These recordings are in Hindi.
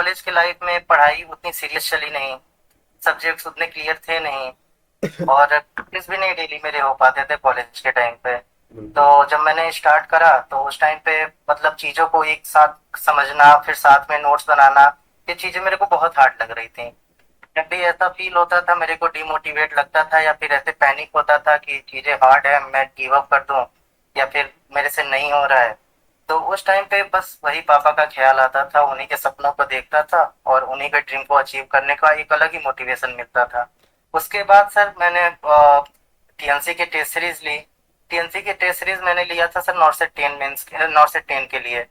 कॉलेज की लाइफ में पढ़ाई उतनी सीरियस चली नहीं, सब्जेक्ट्स उतने क्लियर थे नहीं, और प्रैक्टिस भी नहीं डेली मेरे हो पाते थे कॉलेज के टाइम पे। तो बिल्कुल। जब मैंने स्टार्ट करा तो उस टाइम पे मतलब चीजों को एक साथ समझना, फिर साथ में नोट्स बनाना, ये चीजें मेरे को बहुत हार्ड लग रही थी। जब भी ऐसा फील होता था, मेरे को डिमोटिवेट लगता था या फिर ऐसे पैनिक होता था कि चीजें हार्ड है, मैं गिव अप कर दूं या फिर मेरे से नहीं हो रहा है, तो उस टाइम पे बस वही पापा का ख्याल आता था, उन्हीं के सपनों को देखता था और उन्हीं के ड्रीम को अचीव करने का एक अलग ही मोटिवेशन मिलता था। उसके बाद सर मैंने टीएनसी की टेस्ट सीरीज ली। टीएनसी की टेस्ट सीरीज मैंने लिया था सर नॉर्थ से 10 के लिए।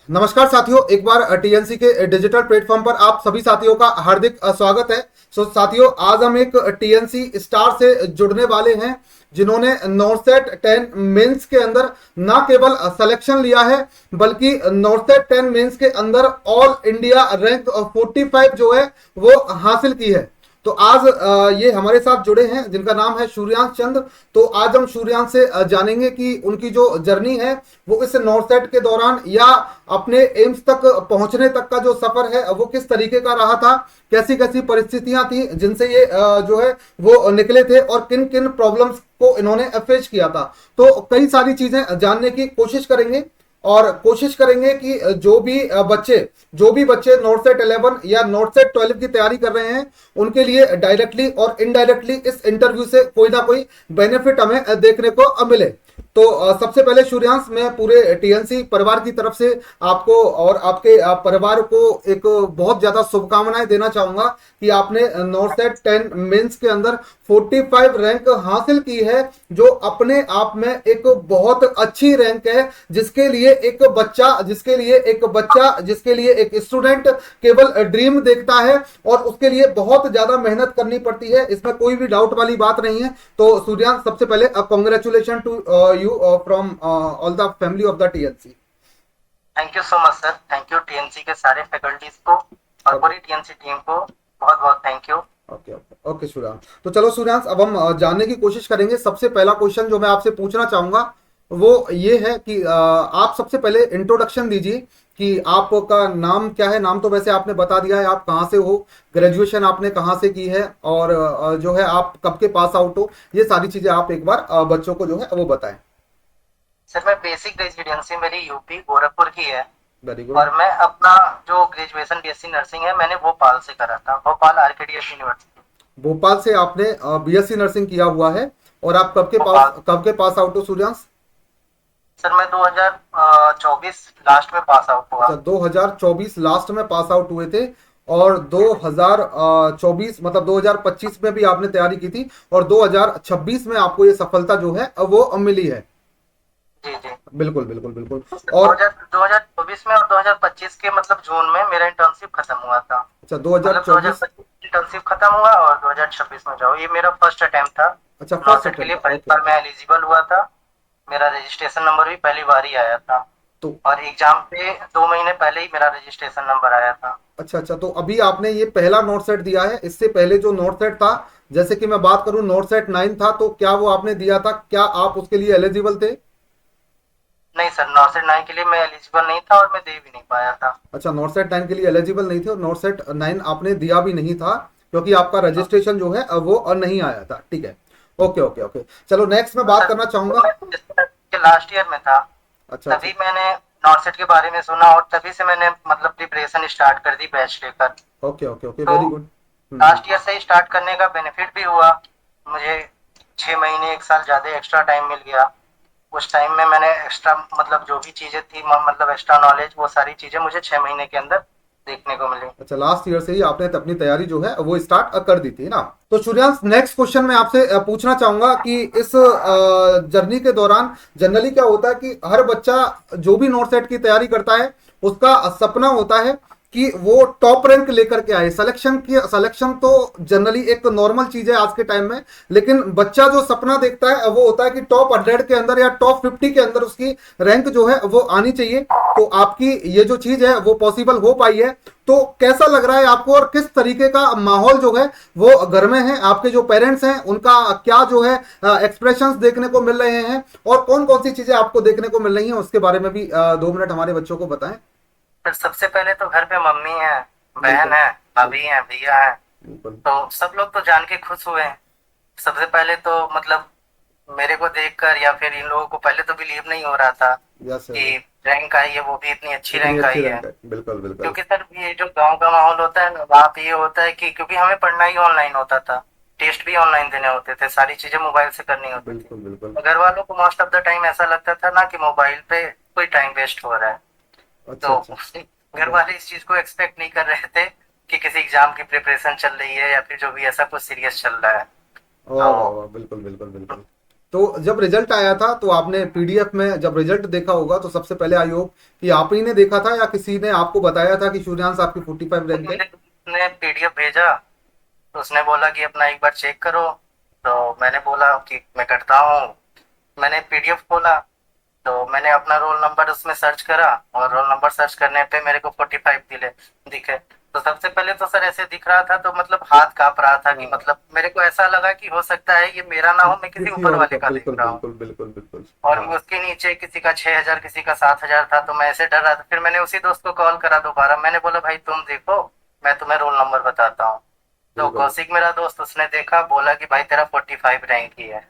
नमस्कार साथियों, एक बार टीएनसी के डिजिटल प्लेटफॉर्म पर आप सभी साथियों का हार्दिक स्वागत है। साथियों, आज हम एक टीएनसी स्टार से जुड़ने वाले हैं जिन्होंने नॉर्सेट 10 मेंस के अंदर न केवल सिलेक्शन लिया है बल्कि नॉर्सेट 10 मेंस के अंदर ऑल इंडिया रैंक 45 जो है वो हासिल की है। तो आज ये हमारे साथ जुड़े हैं जिनका नाम है सूर्यांश चंद्र। तो आज हम सूर्यांश से जानेंगे कि उनकी जो जर्नी है वो इस नॉर्सेट के दौरान या अपने एम्स तक पहुंचने तक का जो सफर है वो किस तरीके का रहा था, कैसी कैसी परिस्थितियां थी जिनसे ये जो है वो निकले थे और किन किन प्रॉब्लम्स को इन्होंने फेस किया था। तो कई सारी चीजें जानने की कोशिश करेंगे और कोशिश करेंगे कि जो भी बच्चे नॉर्थ सेट 11 या नॉर्थ सेट 12 की तैयारी कर रहे हैं उनके लिए डायरेक्टली और इनडायरेक्टली इस इंटरव्यू से कोई ना कोई बेनिफिट हमें देखने को मिले। तो सबसे पहले सूर्यांश, मैं पूरे टीएनसी परिवार की तरफ से आपको और आपके परिवार को एक बहुत ज्यादा शुभकामनाएं देना चाहूंगा कि आपने नॉर्थ सेट 10 मेंस के अंदर 45 रैंक हासिल की है, जो अपने आप में एक बहुत अच्छी रैंक है। जिसके लिए एक स्टूडेंट केवल ड्रीम देखता है और उसके लिए बहुत ज्यादा मेहनत करनी पड़ती है, इसमें कोई भी डाउट वाली बात नहीं है। तो सूर्यांश, सबसे पहले congratulation to you from all the family of the TNC. Thank you so much sir, thank you TNC के सारे फैकल्टीज को और पूरी टीएनसी टीम को बहुत बहुत thank you. Okay okay okay Suryansh, तो चलो सूर्यांश, अब हम जानने की कोशिश करेंगे। सबसे पहला क्वेश्चन जो मैं आपसे पूछना चाहूंगा वो ये है कि आप सबसे पहले इंट्रोडक्शन दीजिए कि आपका नाम क्या है। नाम तो वैसे आपने बता दिया है, आप कहाँ से हो, ग्रेजुएशन आपने कहाँ से की है और जो है आप कब के पास आउट हो, ये सारी चीजें आप एक बार बच्चों को जो है वो बताएं। सर मैं बेसिक रेजिडेंसी मेरी यूपी गोरखपुर की है वेरी गुड। और मैं अपना जो ग्रेजुएशन बीएससी नर्सिंग है मैंने भोपाल से करा था, भोपाल आरकेडीएस यूनिवर्सिटी। भोपाल से आपने बीएससी नर्सिंग किया हुआ है और आप भोपाल कब के पास आउट हो सूर्यांश? सर मैं 2024 लास्ट में पास आउट हुआ। अच्छा, 2024 लास्ट में पास आउट हुए थे और 2024 मतलब 2025 में भी आपने तैयारी की थी और 2026 में आपको ये सफलता जो है वो मिली है। जी जी। बिल्कुल बिल्कुल बिल्कुल। और 2024 में और 2025 के मतलब जून में मेरा इंटर्नशिप खत्म हुआ था। अच्छा, मतलब 2024। 2025 इंटर्नशिप खत्म हुआ और 2026 में जाओ, ये मेरा फर्स्ट अटेम्प्ट था। अच्छा, फर्स्ट नॉर्सेट के लिए अटेम्प्ट, पहली ओके। बार मैं एलिजिबल हुआ था, मेरा रजिस्ट्रेशन नंबर भी पहली बार ही आया था तो और एग्जाम पे 2 महीने पहले ही मेरा रजिस्ट्रेशन नंबर आया था। अच्छा अच्छा, तो अभी आपने ये पहला नोट सेट दिया है। इससे पहले जो नोट सेट था, जैसे कि मैं बात करूं नोट सेट 9 था, तो क्या वो आपने दिया था? क्या आप उसके लिए एलिजिबल थे? नहीं सर, नॉर्सेट 9 के लिए मैं एलिजिबल नहीं था और मैं दे भी नहीं पाया था। अच्छा, नोट सेट 9 के लिए एलिजिबल नहीं थे और नोट सेट 9 आपने दिया भी नहीं था क्योंकि आपका रजिस्ट्रेशन जो है वो नहीं आया था। ठीक है, ओके ओके ओके। चलो नेक्स्ट मैं तो बात सर करना चाहूंगा। मैं लास्ट ईयर में था, अच्छा अच्छा। तभी मैंने नॉर्सेट के बारे में सुना और तभी से मैंने मतलब प्रिपरेशन स्टार्ट कर दी बैच लेकर। ओके ओके ओके, तो वेरी गुड। लास्ट ईयर से ही स्टार्ट करने का बेनिफिट भी हुआ मुझे। 6 महीने 1 साल ज्यादा एक्स्ट्रा टाइम मिल गया। उस टाइम में मैंने एक्स्ट्रा मतलब जो भी चीजें थी मतलब एक्स्ट्रा नॉलेज, वो सारी चीजें मुझे 6 महीने के अंदर देखने को मिली। अच्छा, लास्ट ईयर से ही आपने अपनी तैयारी जो है वो स्टार्ट कर दी थी ना। तो सूर्यांश, नेक्स्ट क्वेश्चन मैं आपसे पूछना चाहूंगा कि इस जर्नी के दौरान जनरली क्या होता है कि हर बच्चा जो भी नोट सेट की तैयारी करता है उसका सपना होता है कि वो टॉप रैंक लेकर के आए। सिलेक्शन तो जनरली एक नॉर्मल चीज है आज के टाइम में, लेकिन बच्चा जो सपना देखता है वो होता है कि टॉप 100 के अंदर या टॉप 50 के अंदर उसकी रैंक जो है वो आनी चाहिए। तो आपकी ये जो चीज है वो पॉसिबल हो पाई है। तो कैसा लग रहा है आपको, और किस तरीके का माहौल जो है वो घर में है, आपके जो पेरेंट्स हैं उनका क्या जो है एक्सप्रेशंस देखने को मिल रहे हैं, और कौन कौन सी चीजें आपको देखने को मिल रही हैं, उसके बारे में भी 2 मिनट हमारे बच्चों को बताएं। फिर सबसे पहले तो घर पे मम्मी है, बहन बिल्कुल है, भाभी है, भैया है। बिल्कुल। तो सब लोग तो जान के खुश हुए हैं। सबसे पहले तो मतलब मेरे को देखकर या फिर इन लोगों को पहले तो बिलीव नहीं हो रहा था यस सर, कि रैंक आई है, वो भी इतनी अच्छी इतनी रैंक अच्छी आई है। रैंक है, बिल्कुल बिल्कुल। क्योंकि सर ये जो गांव का माहौल होता है ना, वहाँ पे ये होता है कि क्योंकि हमें पढ़ना ही ऑनलाइन होता था, टेस्ट भी ऑनलाइन देने होते थे, सारी चीजें मोबाइल से करनी होती थी। बिल्कुल बिल्कुल। तो घर वालों को मोस्ट ऑफ द टाइम ऐसा लगता था ना कि मोबाइल पे कोई टाइम वेस्ट हो रहा है। अच्छा तो अच्छा। घर वाले इस चीज को एक्सपेक्ट नहीं कर रहे थे कि किसी एग्जाम की प्रिपरेशन चल रही है या फिर जो भी ऐसा कुछ सीरियस चल रहा है। वाह वाह तो वाह, बिल्कुल बिल्कुल बिल्कुल। तो जब रिजल्ट आया था तो आपने पीडीएफ में जब रिजल्ट देखा होगा तो सबसे पहले आई होप कि आप ही ने देखा था या किसी ने आपको बताया था कि सूर्यांश आपकी 45 रैंक है। मैंने उसने पीडीएफ भेजा, तो उसने बोला कि अपना एक बार चेक करो। तो मैंने बोला कि मैं करता हूँ। मैंने पीडीएफ खोला, तो मैंने अपना रोल नंबर उसमें सर्च करा, और रोल नंबर सर्च करने पे मेरे को 45 दिखे। तो सबसे पहले तो सर ऐसे दिख रहा था, तो मतलब हाथ कांप रहा था कि हाँ, मतलब मेरे को ऐसा लगा कि हो सकता है ये मेरा ना हो, मैं किसी किसी ऊपर और का, वाले का देख बिल्कुल रहा हूँ। बिल्कुल बिल्कुल बिल्कुल। और हाँ उसके नीचे किसी का 6,000 किसी का 7,000 था, तो मैं ऐसे डर रहा था। फिर मैंने उसी दोस्त को कॉल करा दोबारा, मैंने बोला भाई तुम देखो, मैं तुम्हें रोल नंबर बताता हूँ। तो बिल्कुल। कौशिक मेरा दोस्त, उसने देखा, बोला कि भाई तेरा 45 रैंक ही है।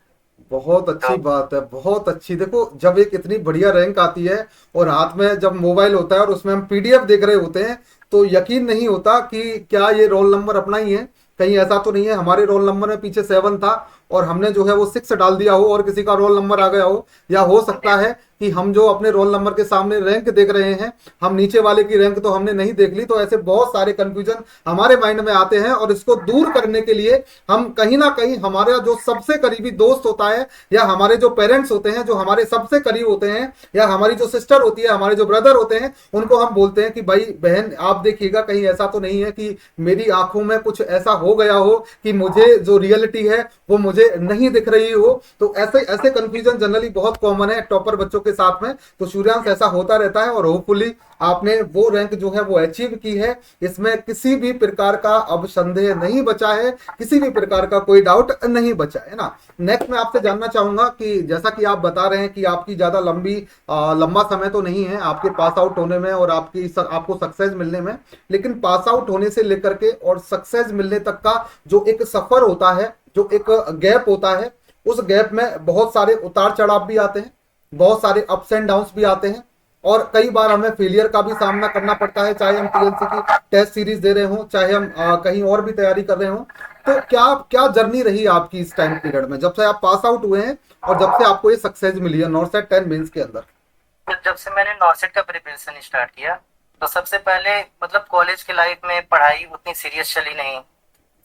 बहुत अच्छी तो बात है, बहुत अच्छी। देखो जब एक इतनी बढ़िया रैंक आती है और हाथ में जब मोबाइल होता है और उसमें हम पीडीएफ देख रहे होते हैं, तो यकीन नहीं होता कि क्या ये रोल नंबर अपना ही है, कहीं ऐसा तो नहीं है हमारे रोल नंबर में पीछे 7 था और हमने जो है वो 6 डाल दिया हो और किसी का रोल नंबर आ गया हो, या हो सकता है कि हम जो अपने रोल नंबर के सामने रैंक देख रहे हैं, हम नीचे वाले की रैंक तो हमने नहीं देख ली। तो ऐसे बहुत सारे कंफ्यूजन हमारे माइंड में आते हैं, और इसको दूर करने के लिए हम कहीं ना कहीं हमारा जो सबसे करीबी दोस्त होता है, या हमारे जो पेरेंट्स होते हैं जो हमारे सबसे करीब होते हैं, या हमारी जो सिस्टर होती है, हमारे जो ब्रदर होते हैं, उनको हम बोलते हैं कि भाई बहन आप देखिएगा कहीं ऐसा तो नहीं है कि मेरी आंखों में कुछ ऐसा हो गया हो कि मुझे जो रियलिटी है वो मुझे नहीं दिख रही हो। तो ऐसे ऐसे कंफ्यूजन जनरली बहुत कॉमन है टॉपर बच्चों के साथ में। तो सूर्यांश ऐसा होता रहता है, और होपफुली आपने वो रैंक जो है वो अचीव की है, इसमें किसी भी प्रकार का अब संदेह नहीं बचा है, किसी भी प्रकार का कोई डाउट नहीं बचा है ना। नेक्स्ट मैं आपसे जानना चाहूंगा कि जैसा कि आप बता रहे हैं कि आपकी ज्यादा लंबा समय तो नहीं है आपके पास आउट होने में और आपको सक्सेस मिलने में, लेकिन पास आउट होने से लेकर के और सक्सेस मिलने तक का जो एक सफर होता है, जो एक गैप होता है, उस गैप में बहुत सारे उतार चढ़ाव भी आते हैं, बहुत सारे अप्स एंड डाउन्स भी आते हैं, और कई बार हमें फेलियर का भी सामना करना पड़ता है, चाहे हम टीएलसी की टेस्ट सीरीज दे रहे हों, चाहे हम कहीं और भी तैयारी कर रहे हों। तो क्या क्या जर्नी रही आपकी इस टाइम पीरियड में जब से आप पास आउट हुए हैं और जब से आपको ये सक्सेस मिली है नॉर्सेट 10 मेंस के अंदर। जब से मैंने नॉर्सेट का प्रिपरेशन स्टार्ट किया, तो सबसे पहले मतलब कॉलेज की लाइफ में पढ़ाई उतनी सीरियस चली नहीं,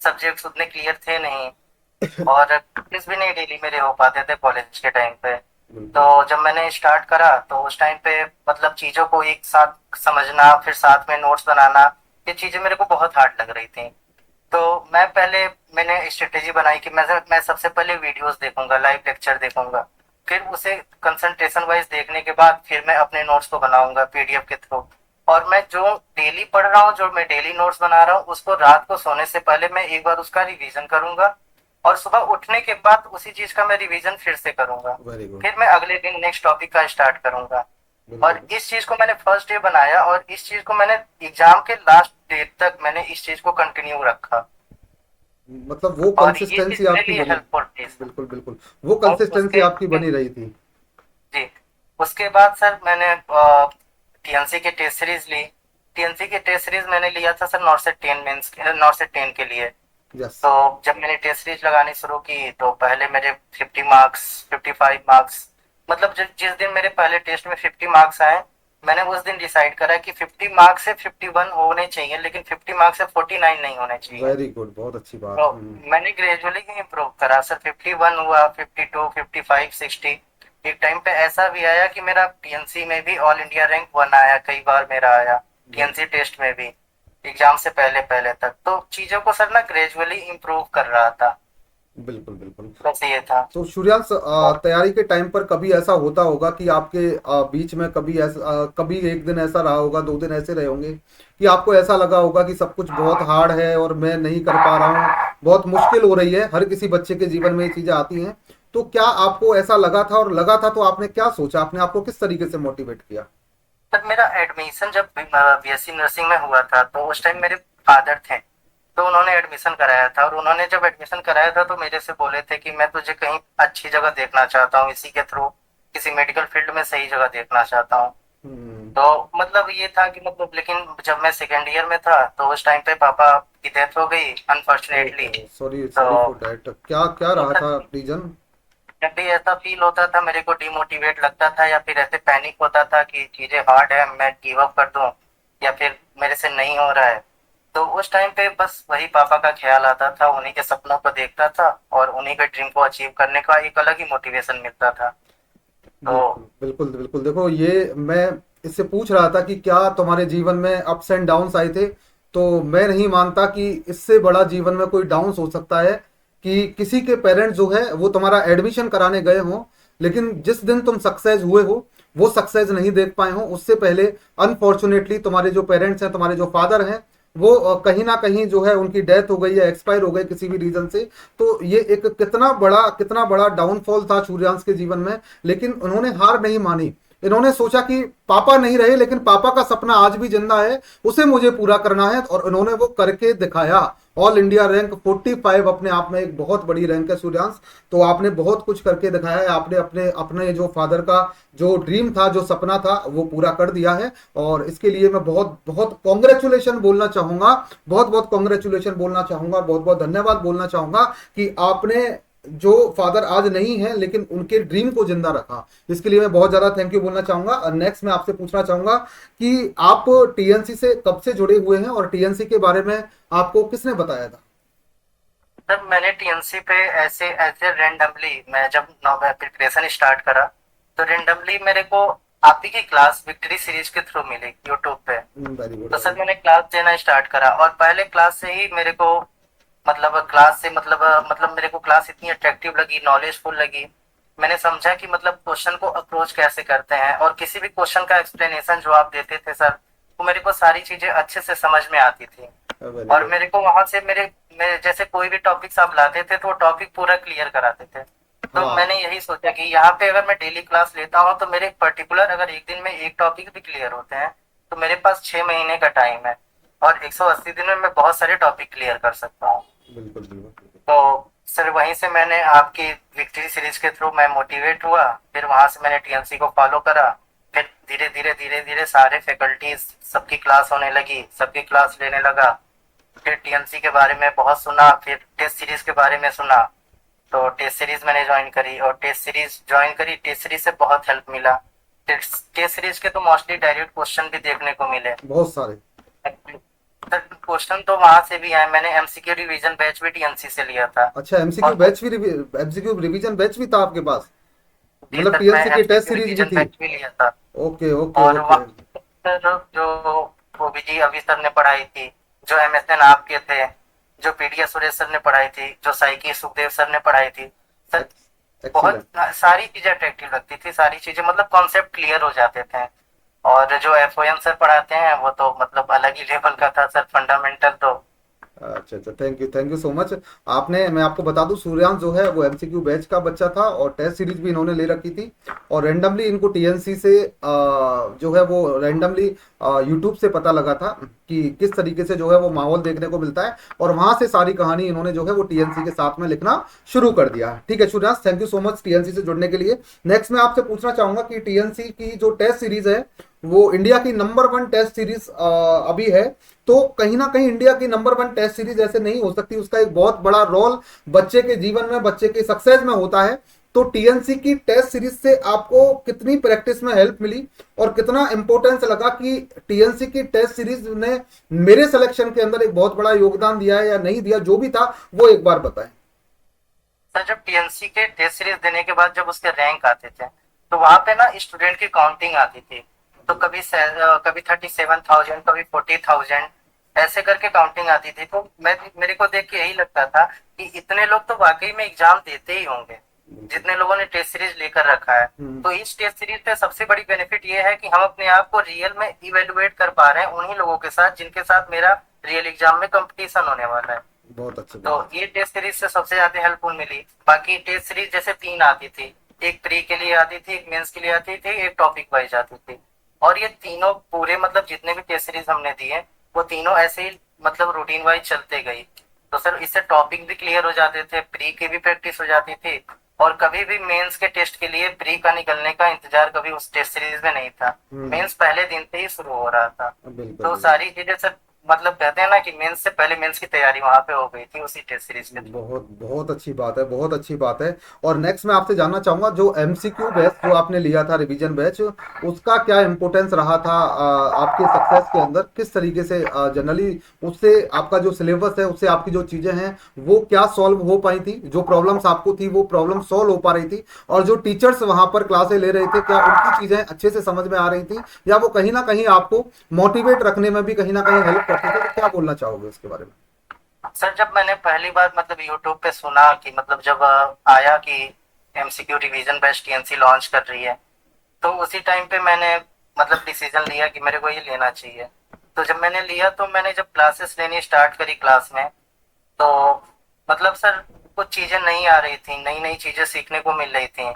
सब्जेक्ट्स उतने क्लियर थे नहीं, और क्विज भी नहीं डेली मेरे हो पाते थे कॉलेज के टाइम पे। तो बिल्कुल जब मैंने स्टार्ट करा तो उस टाइम पे मतलब चीजों को एक साथ समझना, फिर साथ में नोट्स बनाना, ये चीजें मेरे को बहुत हार्ड लग रही थी। तो मैंने स्ट्रेटेजी बनाई कि मैं सबसे पहले वीडियोस देखूंगा, लाइव लेक्चर देखूंगा, फिर उसे कंसंट्रेशन वाइज देखने के बाद फिर मैं अपने नोट्स को बनाऊंगा पीडीएफ के थ्रू। और मैं जो डेली पढ़ रहा हूँ, जो मैं डेली नोट्स बना रहा हूँ, उसको रात को सोने से पहले मैं एक बार उसका रिवीजन करूंगा, और सुबह उठने के बाद उसी चीज का मैं रिवीजन फिर से करूंगा। Very good. फिर मैं अगले दिन नेक्स्ट टॉपिक का स्टार्ट करूंगा। और बिल्कुल इस चीज को मैंने फर्स्ट डे बनाया, और इस चीज को मैंने एग्जाम के लास्ट डे तक मैंने इस चीज को कंटिन्यू रखा। मतलब वो और ये चीज कंसिस्टेंसी मेरे आपकी लिए बनी। हेल्पफुल थी। बिल्कुल बिल्कुल, वो और कंसिस्टेंसी उसके आपकी बनी रही थी। जी, उसके बाद सर मैंने टीएनसी के टेस्ट सीरीज ली। टीएनसी के टेस्ट सीरीज मैंने लिया था सर नॉर्सेट 10 के लिए। यस। तो जब मैंने टेस्ट सीरीज लगानी शुरू की, तो पहले मेरे 50 मार्क्स, 55 मार्क्स, मतलब जिस दिन मेरे पहले टेस्ट में 50 मार्क्स आए, मैंने उस दिन डिसाइड करा कि 50 मार्क्स से 51 होने चाहिए, लेकिन 50 मार्क्स से 49 नहीं होने चाहिए। वेरी गुड, बहुत अच्छी बात। तो मैंने ग्रेजुअली इम्प्रूव करा सर, 51 हुआ, 52, 55, 60। एक टाइम पे ऐसा भी आया कि मेरा टीएनसी में भी ऑल इंडिया रैंक 1 आया, कई बार मेरा आया टीएनसी टेस्ट में भी। एग्जाम से पहले पहले तक तो चीजों को सर ना ग्रेजुअली इम्प्रूव कर रहा था। बिल्कुल बिल्कुल। बस ये था। तो सूर्यांश, तैयारी के टाइम पर कभी ऐसा होता होगा कि आपके बीच में कभी ऐसा कभी एक दिन ऐसा रहा होगा, 2 दिन ऐसे रहे होंगे कि आपको ऐसा लगा होगा कि सब कुछ बहुत हार्ड है और मैं नहीं कर पा रहा हूँ, बहुत मुश्किल हो रही है। हर किसी बच्चे के जीवन में ये चीजें आती हैं। तो क्या आपको ऐसा लगा था, और लगा था तो आपने क्या सोचा, आपने आपको किस तरीके से मोटिवेट किया? तब मेरा एडमिशन जब बीएससी नर्सिंग में हुआ था तो उस टाइम मेरे फादर थे, तो उन्होंने एडमिशन कराया था। और उन्होंने जब एडमिशन कराया था तो मेरे से बोले थे कि मैं तुझे कहीं अच्छी जगह देखना चाहता हूँ, इसी के थ्रू किसी मेडिकल फील्ड में सही जगह देखना चाहता हूँ। हम्म। तो मतलब ये था कि मतलब, लेकिन जब मैं सेकेंड ईयर में था तो उस टाइम पे पापा की डेथ हो गई अनफॉर्चुनेटली। ओहो, सॉरी तो सॉरी फॉर दैट। क्या क्या रहा था मतलब रीजन? जब भी ऐसा फील होता था, मेरे को डिमोटिवेट लगता था या फिर ऐसे पैनिक होता था कि चीजें हार्ड है, मैं गिव अप कर दूं या फिर मेरे से नहीं हो रहा है, तो उस टाइम पे बस वही पापा का ख्याल आता था, उन्हीं के सपनों को देखता था और उन्हीं के ड्रीम को अचीव करने का एक अलग ही मोटिवेशन मिलता था। तो बिल्कुल बिल्कुल बिल्कुल। देखो, ये मैं इससे पूछ रहा था कि क्या तुम्हारे जीवन में अप्स एंड डाउन्स आए थे। तो मैं नहीं मानता कि इससे बड़ा जीवन में कोई डाउन्स हो सकता है कि किसी के पेरेंट्स जो है वो तुम्हारा एडमिशन कराने गए हों, लेकिन जिस दिन तुम सक्सेस हुए हो वो सक्सेस नहीं देख पाए हो। उससे पहले अनफॉर्चुनेटली तुम्हारे जो पेरेंट्स हैं, तुम्हारे जो फादर हैं, वो कहीं ना कहीं जो है उनकी डेथ हो गई या एक्सपायर हो गए किसी भी रीजन से। तो ये एक कितना बड़ा डाउनफॉल था सूर्यांश के जीवन में। लेकिन उन्होंने हार नहीं मानी। इन्होंने सोचा कि पापा नहीं रहे लेकिन पापा का सपना आज भी जिंदा है, उसे मुझे पूरा करना है, और उन्होंने वो करके दिखाया। ऑल इंडिया रैंक 45 अपने आप में एक बहुत बड़ी रैंक है सूर्यांश। तो आपने बहुत कुछ करके दिखाया है। आपने अपने अपने जो फादर का जो ड्रीम था, जो सपना था, वो पूरा कर दिया है। और इसके लिए मैं बहुत बहुत कॉन्ग्रेचुलेशन बोलना चाहूंगा, बहुत बहुत कॉन्ग्रेचुलेशन बोलना चाहूंगा, बहुत बहुत धन्यवाद बोलना चाहूंगा कि आपने जो फादर आज नहीं है लेकिन उनके ड्रीम को जिंदा रखा। इसके लिए मैं बहुत ज्यादा थैंक यू बोलना चाहूंगा। नेक्स्ट मैं आपसे पूछना चाहूंगा कि आप टीएनसी से कब से जुड़े हुए हैं, और टीएनसी के बारे में आपको किसने बताया था? तब मैंने टीएनसी पे ऐसे ऐसे रेंडमली, मैं जब प्रिपरेशन स्टार्ट करा तो रेंडमली मेरे को आप ही की क्लास विक्ट्री सीरीज के थ्रू मिली यूट्यूब पे। वेरी गुड, तो वेरी सर गुड। मैंने क्लास देना स्टार्ट करा और पहले क्लास से ही मेरे को मतलब क्लास से मतलब मेरे को क्लास इतनी अट्रैक्टिव लगी, नॉलेजफुल लगी। मैंने समझा कि मतलब क्वेश्चन को अप्रोच कैसे करते हैं और किसी भी क्वेश्चन का एक्सप्लेनेशन जो आप देते थे सर, वो मेरे को सारी चीजें अच्छे से समझ में आती थी। वेरी और गुड। मेरे को वहां से मेरे जैसे कोई भी टॉपिक्स आप लाते थे तो वो टॉपिक पूरा क्लियर कराते थे। तो हाँ। मैंने यही सोचा कि यहाँ पे अगर मैं डेली क्लास लेता हूँ तो मेरे पर्टिकुलर अगर एक दिन में एक टॉपिक भी क्लियर होते हैं तो मेरे पास 6 महीने का टाइम है और 180 दिन में मैं बहुत सारे टॉपिक क्लियर कर सकता हूँ। बिल्कुल बिल्कुल। तो सर वहीं से मैंने आपकी विक्ट्री सीरीज के थ्रू मैं मोटिवेट हुआ, फिर वहां से मैंने टीएनसी को फॉलो करा। फिर धीरे धीरे सारे फैकल्टीज सबकी क्लास होने लगी, सबकी क्लास लेने लगा। फिर टीएनसी के बारे में बहुत सुना, फिर टेस्ट सीरीज के बारे में सुना। तो टेस्ट सीरीज मैंने ज्वाइन करी और टेस्ट सीरीज से बहुत हेल्प मिला। टेस्ट सीरीज के तो मोस्टली डायरेक्ट क्वेश्चन भी देखने को मिले। बहुत सारे। क्वेश्चन तो वहां से भी आए, मैंने एमसीक्यू रिवीजन बैच भी टीएनसी से लिया था। अच्छा, एमसीक्यू और बैच भी, एमसीक्यू रिवीजन बैच भी था आपके पास? जी मतलब सर, मैं टीएनसी की टेस्ट एमसीक्यू सीरीज भी रिवीजन थी? बैच भी लिया था। ओके ओके और ओके। वहाँ सर जो ओबीजी अभी सर ने पढ़ाई थी, जो एमएसएन आपके थे, जो पीडीएस सुरेश सर ने पढ़ाई थी, जो साइकी सुखदेव सर ने पढ़ाई थी सर, बहुत एक्सीलेंट। सारी चीजें अट्रैक्टिव लगती थी, सारी चीजें मतलब कॉन्सेप्ट क्लियर हो जाते थे। और जो एफओएम सर पढ़ाते हैं वो तो मतलब अलग ही लेवल का था सर, फंडामेंटल तो। अच्छा अच्छा, थैंक यू सो मच। आपने, मैं आपको बता दूं, सूर्यांश जो है वो एमसीक्यू बैच का बच्चा था और टेस्ट सीरीज भी इन्होंने ले रखी थी। और रेंडमली इनको टीएनसी से जो है वो रेंडमली यूट्यूब से पता लगा था कि किस तरीके से जो है वो माहौल देखने को मिलता है, और वहां से सारी कहानी इन्होंने जो है वो टीएनसी के साथ में लिखना शुरू कर दिया। ठीक है Suryansh, thank you so much TNC से जुड़ने के लिए। नेक्स्ट मैं आपसे पूछना चाहूंगा कि टीएनसी की जो टेस्ट सीरीज है वो इंडिया की नंबर 1 टेस्ट सीरीज अभी है। तो कहीं ना कहीं इंडिया की नंबर 1 टेस्ट सीरीज ऐसे नहीं हो सकती, उसका एक बहुत बड़ा रोल बच्चे के जीवन में, बच्चे के सक्सेस में होता है। तो टीएनसी की टेस्ट सीरीज से आपको कितनी प्रैक्टिस में हेल्प मिली, और कितना इंपॉर्टेंस लगा कि टीएनसी की टेस्ट सीरीज ने मेरे सिलेक्शन के अंदर एक बहुत बड़ा योगदान दिया है या नहीं दिया, जो भी था वो एक बार बताएं। सर जब टीएनसी के टेस्ट सीरीज देने के बाद जब उसके रैंक आते थे तो वहां पे ना स्टूडेंट की काउंटिंग आती थी। तो कभी 37,000, कभी 40,000 ऐसे करके काउंटिंग आती थी। तो मेरे को देख के यही लगता था कि इतने लोग तो वाकई में एग्जाम देते ही होंगे जितने लोगों ने टेस्ट सीरीज लेकर रखा है। तो इस टेस्ट सीरीज पे सबसे बड़ी बेनिफिट ये है कि हम अपने आप को रियल में इवेलुएट कर पा रहे हैं उन्हीं लोगों के साथ जिनके साथ मेरा रियल एग्जाम में कंपटीशन होने वाला है। बहुत अच्छी तो बात। ये टेस्ट सीरीज से सबसे ज्यादा हेल्पफुल मिली। बाकी टेस्ट सीरीज जैसे 3 आती थी, एक प्री के लिए आती थी, एक मेंस के लिए आती थी, एक टॉपिक वाइज आती थी। और ये तीनों पूरे मतलब जितने भी टेस्ट सीरीज हमने दिए वो तीनों ऐसे ही मतलब रूटीन वाइज चलते गई। तो सर इससे टॉपिक भी क्लियर हो जाते थे, प्री की भी प्रैक्टिस हो जाती थी, और कभी भी मेंस के टेस्ट के लिए प्री का निकलने का इंतजार कभी उस टेस्ट सीरीज में नहीं था। मेंस पहले दिन से ही शुरू हो रहा था। बिल्कुल तो बिल्कुल। सारी चीजें सर मतलब कहते हैं ना कि मेंस से पहले मेंस की तैयारी वहां पे हो गई थी उसी टेस्ट सीरीज के थ्रू। बहुत बहुत अच्छी बात है, बहुत अच्छी बात है। और नेक्स्ट मैं आपसे जानना चाहूंगा, जो एमसीक्यू बैच जो आपने लिया था, रिवीजन बैच, उसका क्या इम्पोर्टेंस रहा था आपके सक्सेस के अंदर? किस तरीके से जनरली उससे आपका जो सिलेबस है, उससे आपकी जो चीजें हैं वो क्या सॉल्व हो पाई थी? जो प्रॉब्लम्स आपको थी वो प्रॉब्लम सॉल्व हो पा रही थी? और जो टीचर्स वहां पर क्लासें ले रहे थे, क्या उनकी चीजें अच्छे से समझ में आ रही थी, या वो कहीं ना कहीं आपको मोटिवेट रखने में भी कहीं ना कहीं हेल्प करते थे? तो क्या बोलना चाहोगे इसके बारे में? सर जब मैंने पहली बार मतलब यूट्यूब पे सुना कि मतलब जब आया कि MCQ revision batch TNC launch कर रही है, तो उसी टाइम पे मैंने मतलब डिसीजन लिया कि मेरे को ये लेना चाहिए। तो जब मैंने लिया तो मैंने जब क्लासेस लेनी स्टार्ट करी क्लास में, तो मतलब सर कुछ चीजें नहीं आ रही थी, नई नई चीजें सीखने को मिल रही थी।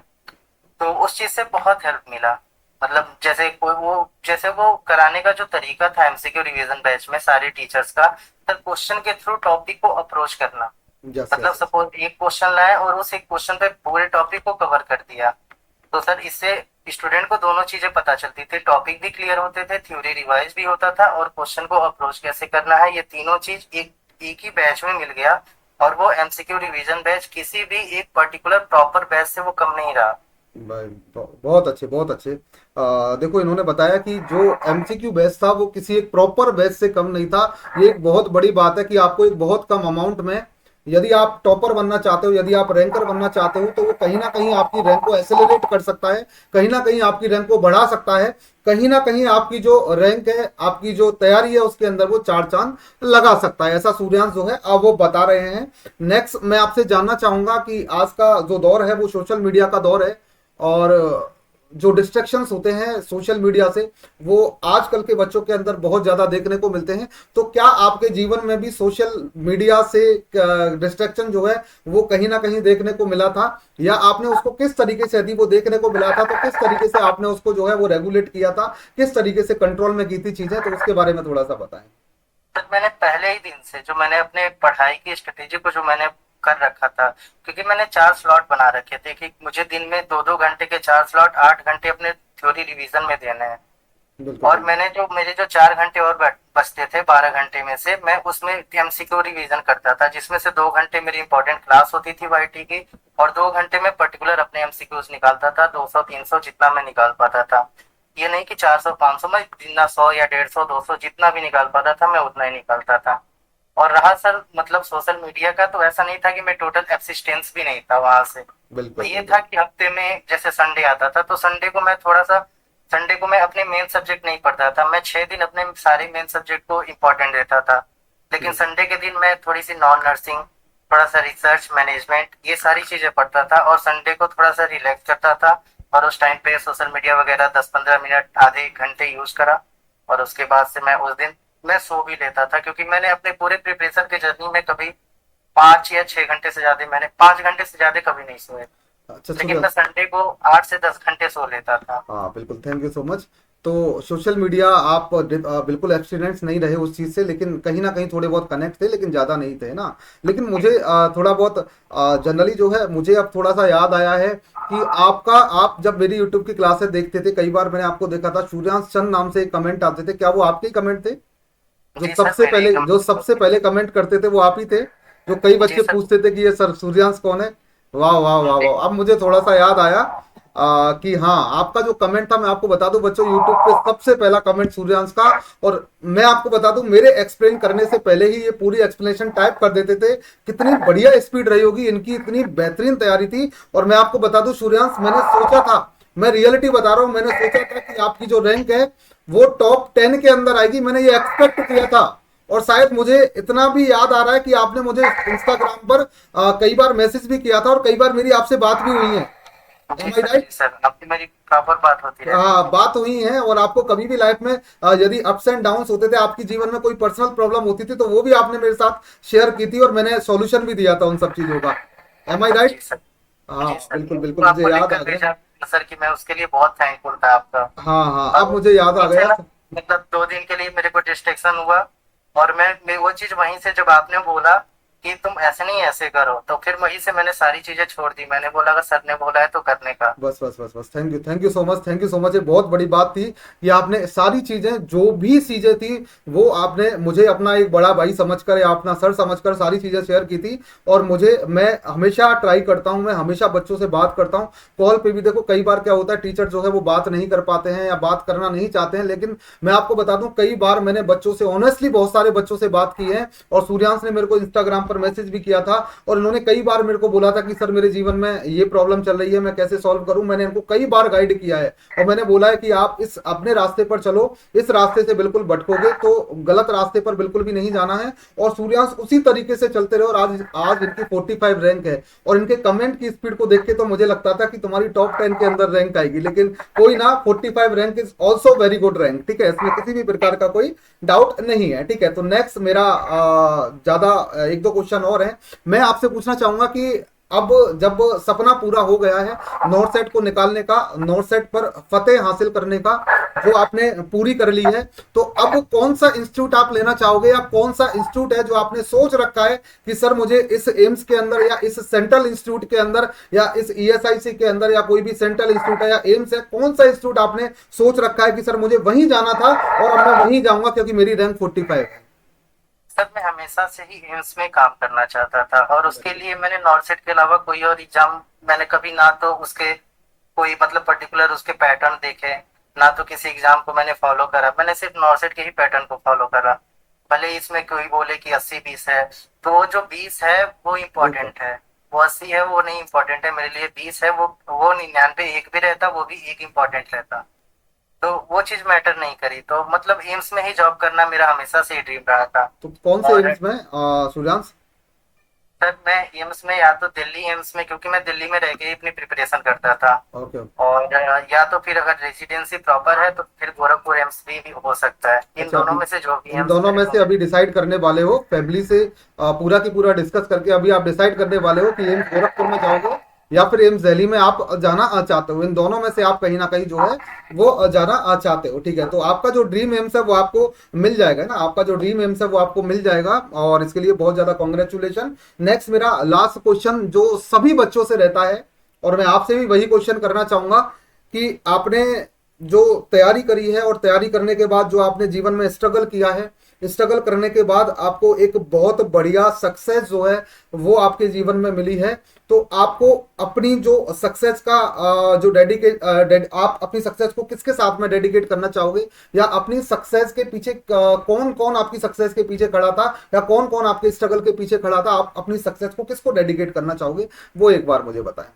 तो उस चीज से बहुत हेल्प मिला। मतलब जैसे वो कराने का जो तरीका था एमसीक्यू रिवीजन बैच में सारे टीचर्स का, सर क्वेश्चन के थ्रू टॉपिक को अप्रोच करना। यस मतलब यस। सपोज एक क्वेश्चन लाए और उस एक क्वेश्चन पे पूरे टॉपिक को कवर कर दिया। तो सर इससे स्टूडेंट को दोनों चीजें पता चलती थी, टॉपिक भी क्लियर होते थे, थ्योरी रिवाइज भी होता था, और क्वेश्चन को अप्रोच कैसे करना है ये तीनों चीज एक ही बैच में मिल गया। और वो एमसीक्यू रिवीजन बैच किसी भी एक पर्टिकुलर प्रॉपर बैच से वो कम नहीं रहा। भाई बहुत अच्छे, बहुत अच्छे। देखो, इन्होंने बताया कि जो एमसीक्यू बैच था वो किसी एक प्रॉपर बैच से कम नहीं था। ये एक बहुत बड़ी बात है कि आपको एक बहुत कम अमाउंट में, यदि आप टॉपर बनना चाहते हो, यदि आप रैंकर बनना चाहते हो, तो वो कहीं ना कहीं आपकी रैंक को एक्सेलरेट कर सकता है, कहीं ना कहीं आपकी रैंक को बढ़ा सकता है, कहीं ना कहीं आपकी जो रैंक है, आपकी जो तैयारी है उसके अंदर वो चार चांद लगा सकता है। ऐसा सूर्यांश जो है अब वो बता रहे हैं। नेक्स्ट मैं आपसे जानना चाहूंगा कि आज का जो दौर है वो सोशल मीडिया का दौर है, और जो डिस्ट्रैक्शंस होते हैं सोशल मीडिया से वो आजकल के बच्चों के अंदर बहुत ज्यादा देखने को मिलते हैं। तो क्या आपके जीवन में भी सोशल मीडिया से डिस्ट्रैक्शन जो है वो कहीं ना कहीं देखने को मिला था, या आपने उसको किस तरीके से, यदि वो देखने को मिला था तो किस तरीके से आपने उसको जो है वो रेगुलेट किया था, किस तरीके से कंट्रोल में की थी चीजें? तो उसके बारे में थोड़ा सा बताएं। सर मैंने पहले ही दिन से जो मैंने अपने पढ़ाई की स्ट्रेटेजी को जो मैंने कर रखा था, क्योंकि मैंने 4 स्लॉट बना रखे थे कि मुझे दिन में 2-2 घंटे के 4 स्लॉट 8 घंटे अपने थ्योरी रिवीजन में देने हैं। और बिल्कुल मैंने जो मेरे जो 4 घंटे और बचते थे 12 घंटे में से, मैं उसमें एमसीक्यू रिवीजन करता था, जिसमें से 2 घंटे मेरी इंपॉर्टेंट क्लास होती थी वाईटी की, और 2 घंटे में पर्टिकुलर अपने एमसीक्यूज निकालता था, 200-300 जितना मैं निकाल पाता था। ये नहीं कि 400-500, मैं जितना 100 या 150-200 जितना भी निकाल पाता था मैं उतना ही निकालता था। और रहा सर मतलब सोशल मीडिया का, तो ऐसा नहीं था कि मैं टोटल एब्सिस्टेंस भी नहीं था वहां से। तो बिल्कुल ये बिल्कुल। था कि हफ्ते में जैसे संडे आता था तो संडे को मैं अपने मेन सब्जेक्ट नहीं पढ़ता था, मैं 6 दिन अपने सारे मेन सब्जेक्ट को इम्पोर्टेंट देता था। लेकिन संडे के दिन मैं थोड़ी सी नॉन नर्सिंग, थोड़ा सा रिसर्च मैनेजमेंट, ये सारी चीजें पढ़ता था, और संडे को थोड़ा सा रिलैक्स करता था। और उस टाइम पे सोशल मीडिया वगैरह 10-15 मिनट आधे एक घंटे यूज करा, और उसके बाद से मैं उस दिन मैं सो भी लेता था, क्योंकि मैंने अपने पूरे प्रिपरेशन के जर्नी में कभी 5 या 6 घंटे से ज्यादा, मैंने 5 घंटे से ज्यादा कभी नहीं सोए। अच्छा लेकिन सूर्य। मैं संडे को 8 से 10 घंटे सो लेता था। हाँ बिल्कुल, थैंक यू सो मच। तो सोशल मीडिया आप बिल्कुल एब्सटिनेंट्स नहीं रहे उस चीज़ से, लेकिन कहीं ना कहीं थोड़े बहुत कनेक्ट थे, लेकिन ज़्यादा नहीं थे ना। लेकिन मुझे थोड़ा बहुत जनरली जो है, मुझे अब थोड़ा सा याद आया है कि आप जब मेरी यूट्यूब की क्लासेस देखते थे, कई बार मैंने आपको देखा था, सूर्यांश चंद नाम से एक कमेंट आते थे, क्या वो आपके ही कमेंट थे? जी सर मेरे जो सबसे पहले कमेंट करते थे वो आप ही थे, जो कई जी बच्चे सर। पूछते थे कि ये सर सूर्यांश कौन है? वाह वाह वाह जी वाह, अब मुझे थोड़ा सा याद आया कि हाँ, आपका जो कमेंट था, मैं आपको बता दूं बच्चों, यूट्यूब पे सबसे पहला कमेंट सूर्यांश का। और मैं आपको बता दूं, मेरे एक्सप्लेन करने से पहले ही ये पूरी एक्सप्लेनेशन टाइप कर देते थे। कितनी बढ़िया स्पीड रही होगी इनकी, इतनी बेहतरीन तैयारी थी। और मैं आपको बता दूं सूर्यांश, मैंने सोचा था, मैं रियलिटी बता रहा हूं, मैंने सोचा था कि आपकी जो रैंक है वो टॉप 10 के अंदर आएगी, मैंने ये एक्सपेक्ट किया था। और शायद मुझे इतना भी याद आ रहा है कि आपने मुझे इंस्टाग्राम पर कई बार मैसेज भी किया था और कई बार मेरी आपसे बात भी हुई है। जी एम आई सर, राइट? जी सर, आपकी मेरी प्रॉपर बात होती रहती हाँ, है। बात हुई है। और आपको कभी भी लाइफ में यदि अप्स एंड डाउन्स होते थे, आपकी जीवन में कोई पर्सनल प्रॉब्लम होती थी, तो वो भी आपने मेरे साथ शेयर की थी और मैंने सॉल्यूशन भी दिया था उन सब चीजों का। एम आई जी राइट? सर। हाँ, जी सर, बिल्कुल तो बिल्कुल, मुझे आपको याद आ लिखकर गया। भेजा सर कि मैं उसके लिए बहुत थैंकफुल था आपका। हाँ हाँ, अब और मुझे याद आ नीचे गया। ना, मतलब 2 दिन के लिए मेरे को डिस्ट्रैक्शन हुआ, और मैं वो चीज वहीं से जब आपने बोला कि तुम ऐसे नहीं ऐसे करो, तो फिर वहीं से मैंने सारी चीजें छोड़ दी। मैंने बोला अगर सर ने बोला है तो करने का। बस बस बस बस, thank you so much, thank you so much. ये बहुत बड़ी बात थी कि आपने सारी चीजें, जो भी चीजें थी, वो आपने मुझे अपना एक बड़ा भाई समझकर या अपना सर समझकर सारी चीजें शेयर की थी। और मुझे, मैं हमेशा ट्राई करता हूँ, मैं हमेशा बच्चों से बात करता हूँ। कॉल पे भी देखो, कई बार क्या होता है, टीचर जो है वो बात नहीं कर पाते हैं या बात करना नहीं चाहते हैं, लेकिन मैं आपको बता दूं, कई बार मैंने बच्चों से, ऑनेस्टली बहुत सारे बच्चों से बात की है। और सूर्यांश ने मेरे को इंस्टाग्राम पर मैसेज भी किया था, और इन्होंने कई बार मेरे को बोला था कि सर मेरे जीवन में ये प्रॉब्लम चल रही है, मैं कैसे सॉल्व करूं। मैंने इनको कई बार गाइड किया है और मैंने बोला है कि आप इस अपने रास्ते पर चलो, इस रास्ते से बिल्कुल भटकोगे तो गलत रास्ते पर बिल्कुल भी नहीं जाना है। और सूर्यांश उसी तरीके से चलते रहे, और आज आज इनकी 45 रैंक है। और इनके कमेंट की स्पीड को देख के तो मुझे लगता था कि तुम्हारी टॉप 10 के अंदर रैंक आएगी, लेकिन कोई ना, 45 rank is also very good rank, ठीक है, इसमें किसी भी प्रकार का कोई डाउट नहीं है। ठीक है, तो नेक्स्ट मेरा ज्यादा एक दो क्वेश्चन और है। मैं आपसे पूछना चाहूंगा कि अब जब सपना पूरा हो गया है नॉर्थ सेट को निकालने का, नॉर्थ सेट पर फतेह हासिल करने का, जो आपने पूरी कर ली है, तो अब कौन सा इंस्टीट्यूट आप लेना चाहोगे, या कौन सा इंस्टीट्यूट है जो आपने सोच रखा है कि सर मुझे इस एम्स के अंदर या इस सेंट्रल इंस्टीट्यूट के अंदर या इस ईएसआईसी के अंदर या कोई भी सेंट्रल इंस्टीट्यूट है या एम्स है, कौन सा इंस्टीट्यूट आपने सोच रखा है कि सर मुझे वहीं जाना था और अब मैं वहीं जाऊंगा क्योंकि मेरी रैंक 45 है? सर मैं हमेशा से ही एम्स में काम करना चाहता था, और उसके लिए मैंने नॉर्थ सेट के अलावा कोई और एग्जाम मैंने कभी ना तो उसके कोई मतलब पर्टिकुलर उसके पैटर्न देखे, ना तो किसी एग्जाम को मैंने फॉलो करा। मैंने सिर्फ नॉर्थ सेट के ही पैटर्न को फॉलो करा। भले ही इसमें कोई बोले कि 80-20 है, तो वो जो 20 है वो इम्पोर्टेंट है, वो 80 है वो नहीं इम्पोर्टेंट है मेरे लिए। 20 है वो 99 एक भी रहता, वो भी एक इम्पोर्टेंट रहता, तो वो चीज मैटर नहीं करी। तो मतलब एम्स में ही जॉब करना मेरा हमेशा से ही ड्रीम रहा था। तो कौन से और एम्स में सूर्यांश? सर मैं एम्स में, या तो दिल्ली एम्स में, क्योंकि मैं दिल्ली में रह के ही अपनी प्रिपरेशन करता था, ओके। और या तो फिर अगर रेजिडेंसी प्रॉपर है तो फिर गोरखपुर एम्स भी हो सकता है। इन अच्छा, दोनों अभी में से जो भी इन एम्स दोनों मेरे में को से अभी डिसाइड करने वाले हो फैमिली से, पूरा की पूरा डिस्कस करके अभी आप डिसाइड करने वाले हो कि एम्स गोरखपुर में जाओगे या फिर एम्स दिल्ली में आप जाना चाहते हो। इन दोनों में से आप कहीं ना कहीं जो है वो जाना चाहते हो। ठीक है, तो आपका जो ड्रीम एम्स है वो आपको मिल जाएगा ना, आपका जो ड्रीम एम्स है वो आपको मिल जाएगा, और इसके लिए बहुत ज्यादा कॉन्ग्रेचुलेशन। नेक्स्ट मेरा लास्ट क्वेश्चन जो सभी बच्चों से रहता है, और मैं आपसे भी वही क्वेश्चन करना चाहूंगा कि आपने जो तैयारी करी है और तैयारी करने के बाद जो आपने जीवन में स्ट्रगल किया है, स्ट्रगल करने के बाद आपको एक बहुत बढ़िया सक्सेस जो है वो आपके जीवन में मिली है, तो आपको अपनी जो सक्सेस का जो आप अपनी सक्सेस को किसके साथ में डेडिकेट करना चाहोगे, या अपनी सक्सेस के पीछे कौन कौन आपकी सक्सेस के पीछे खड़ा था, या कौन कौन आपके स्ट्रगल के पीछे खड़ा था, आप अपनी सक्सेस को किसको डेडिकेट करना चाहोगे, वो एक बार मुझे बताएं।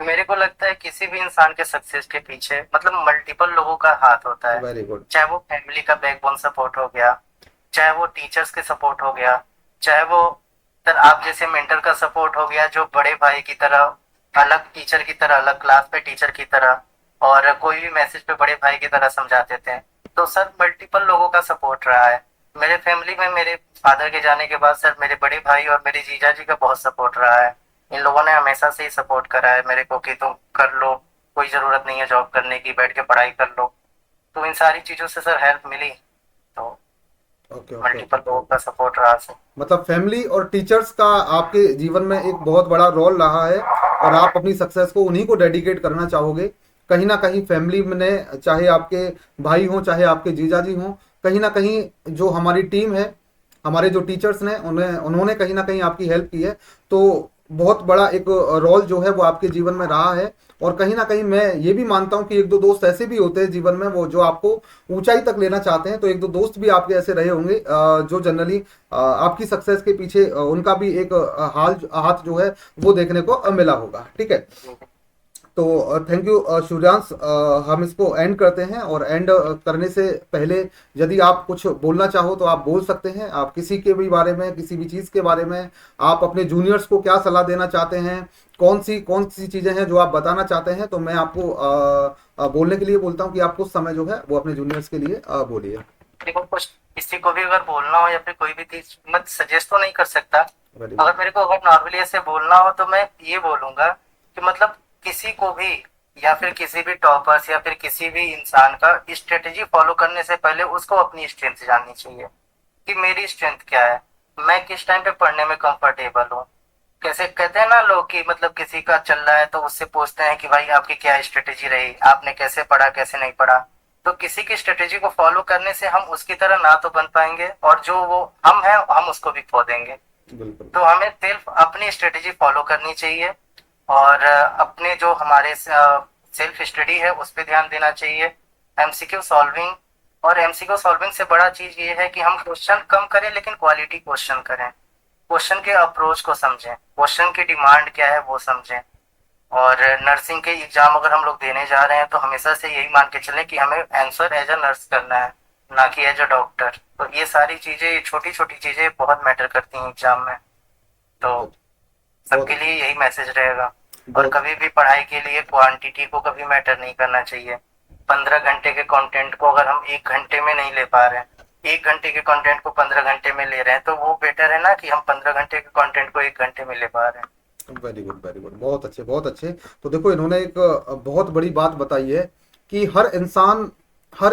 मेरे को लगता है किसी भी इंसान के सक्सेस के पीछे मतलब मल्टीपल लोगों का हाथ होता है। Very good. चाहे वो फैमिली का बैकबोन सपोर्ट हो गया, चाहे वो टीचर्स के सपोर्ट हो गया, चाहे वो सर आप जैसे मेंटर का सपोर्ट हो गया, जो बड़े भाई की तरह, अलग टीचर की तरह, अलग क्लास पे टीचर की तरह, और कोई भी मैसेज पे बड़े भाई की तरह समझाते थे। तो सर मल्टीपल लोगों का सपोर्ट रहा है मेरे फैमिली में। मेरे फादर के जाने के बाद सर मेरे बड़े भाई और मेरे जीजा जी का बहुत सपोर्ट रहा है। इन लोगों ने हमेशा से ही सपोर्ट करा है मेरे को कि तुम कर लो, कोई जरूरत नहीं है जॉब करने की, बैठ के पढ़ाई कर लो। तो इन सारी चीजों से सर हेल्प मिली, तो ओके ओके मल्टीपल ओके। लोगों का सपोर्ट रहा सर। मतलब फैमिली और टीचर्स का आपके जीवन में एक बहुत बड़ा रोल रहा है, और आप अपनी सक्सेस को उन्हीं को डेडिकेट करना चाहोगे। कहीं ना कहीं फैमिली में, चाहे आपके भाई हों चाहे आपके जीजा जी हों, कहीं ना कहीं जो हमारी टीम है, हमारे जो टीचर्स ने, उन्हें उन्होंने कहीं ना कहीं आपकी हेल्प की है। तो बहुत बड़ा एक रोल जो है वो आपके जीवन में रहा है। और कहीं ना कहीं मैं ये भी मानता हूँ कि एक दो दोस्त ऐसे भी होते हैं जीवन में, वो जो आपको ऊंचाई तक लेना चाहते हैं। तो एक दो दोस्त भी आपके ऐसे रहे होंगे जो जनरली आपकी सक्सेस के पीछे उनका भी एक हाथ जो है वो देखने को मिला होगा। ठीक है, तो थैंक यू सूर्यांश, हम इसको एंड करते हैं, और एंड करने से पहले यदि आप कुछ बोलना चाहो तो आप बोल सकते हैं। आप किसी के भी बारे में, किसी भी चीज़ के बारे में, आप अपने जूनियर्स को क्या सलाह देना चाहते हैं, कौन सी चीज़ें हैं जो आप बताना चाहते हैं, तो मैं आपको बोलने के लिए बोलता हूँ कि आप कुछ समय जो है वो अपने जूनियर्स के लिए बोलिए। देखो, कुछ किसी को भी अगर बोलना हो या फिर कोई भी चीज मैं सजेस्ट तो नहीं कर सकता। Very good. अगर मेरे को अगर नॉर्मली ऐसे बोलना हो तो मैं ये बोलूंगा कि मतलब किसी को भी या फिर किसी भी टॉपर्स या फिर किसी भी इंसान का स्ट्रेटेजी फॉलो करने से पहले उसको अपनी स्ट्रेंथ जाननी चाहिए कि मेरी स्ट्रेंथ क्या है, मैं किस टाइम पे पढ़ने में कंफर्टेबल हूँ। कैसे कहते हैं ना लोग कि मतलब किसी का चल रहा है तो उससे पूछते हैं कि भाई आपकी क्या स्ट्रेटेजी रही, आपने कैसे पढ़ा कैसे नहीं पढ़ा। तो किसी की स्ट्रेटेजी को फॉलो करने से हम उसकी तरह ना तो बन पाएंगे और जो वो हम हैं हम उसको भी खो देंगे। बिल्कुल। तो हमें सिर्फ अपनी स्ट्रेटेजी फॉलो करनी चाहिए और अपने जो हमारे सेल्फ स्टडी है उस पर ध्यान देना चाहिए। एमसीक्यू सॉल्विंग, और एमसीक्यू सॉल्विंग से बड़ा चीज ये है कि हम क्वेश्चन कम करें लेकिन क्वालिटी क्वेश्चन करें, क्वेश्चन के अप्रोच को समझें, क्वेश्चन की डिमांड क्या है वो समझें। और नर्सिंग के एग्जाम अगर हम लोग देने जा रहे हैं तो हमेशा से यही मान के चलें कि हमें आंसर एज अ नर्स करना है, ना कि एज अ डॉक्टर। तो ये सारी चीजें, छोटी छोटी चीजें बहुत मैटर करती हैं एग्जाम में। तो बहुत सबके बहुत लिए यही मैसेज रहेगा। और बहुत कभी भी पढ़ाई के लिए क्वांटिटी को कभी मैटर नहीं करना चाहिए। 15 घंटे के कंटेंट को अगर हम 1 घंटे में नहीं ले पा रहे हैं, 1 घंटे के कंटेंट को 15 घंटे में ले रहे हैं, तो वो बेटर है ना कि हम 15 घंटे के कंटेंट को 1 घंटे में ले पा रहे हैं। वेरी गुड, वेरी गुड, बहुत अच्छे, बहुत अच्छे। तो देखो, इन्होंने एक बहुत बड़ी बात बताई है कि हर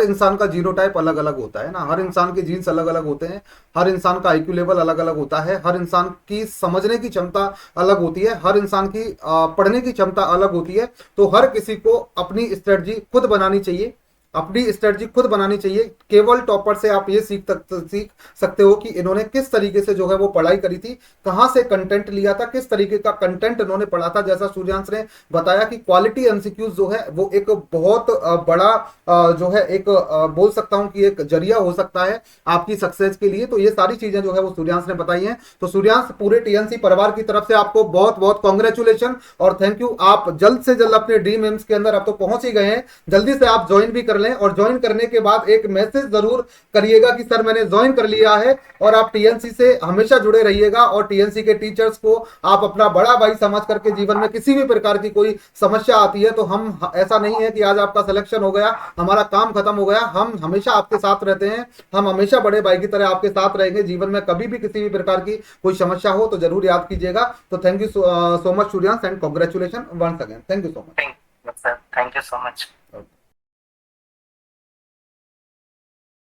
इंसान का जीनोटाइप अलग अलग होता है ना, हर इंसान के जीन्स अलग अलग होते हैं, हर इंसान का आईक्यू लेवल अलग अलग होता है, हर इंसान की समझने की क्षमता अलग होती है, हर इंसान की पढ़ने की क्षमता अलग होती है। तो हर किसी को अपनी स्ट्रेटजी खुद बनानी चाहिए, अपनी स्ट्रेटजी खुद बनानी चाहिए। केवल टॉपर से आप ये सीख सकते हो कि इन्होंने किस तरीके से जो है वो पढ़ाई करी थी, कहाँ से कंटेंट लिया था, किस तरीके का कंटेंट इन्होंने पढ़ा था। जैसा सूर्यांश ने बताया कि क्वालिटी एमसीक्यूज जो है वो एक बहुत बड़ा जो है एक बोल सकता हूँ कि एक जरिया हो सकता है आपकी सक्सेस के लिए। तो ये सारी चीजें जो है वो सूर्यांश ने बताई हैं। तो सूर्यांश, पूरे टीएनसी परिवार की तरफ से आपको बहुत बहुत कॉन्ग्रेचुलेशन और थैंक यू। आप जल्द से जल्द अपने ड्रीम एम्स के अंदर आप तो पहुंच ही गए हैं, जल्दी से आप ज्वाइन भी कर लें, और ज्वाइन करने के बाद एक मैसेज जरूर करिएगा कि सर मैंने ज्वाइन कर लिया है। और आप टीएनसी से हमेशा जुड़े रहिएगा, और टीएनसी के टीचर्स को आप अपना बड़ा भाई समझ करके जीवन में किसी भी प्रकार की कोई समस्या आती है तो हम, ऐसा नहीं है कि आज आपका सिलेक्शन हो गया हमारा काम खत्म हो गया, हम हमेशा आपके साथ रहते हैं, हम हमेशा बड़े भाई की तरह आपके साथ रहेंगे। जीवन में कभी भी किसी भी प्रकार की कोई समस्या हो तो जरूर याद कीजिएगा। तो thank you so much Suryansh, and congratulation once again. Thank you so much. Thank you sir, thank you so much.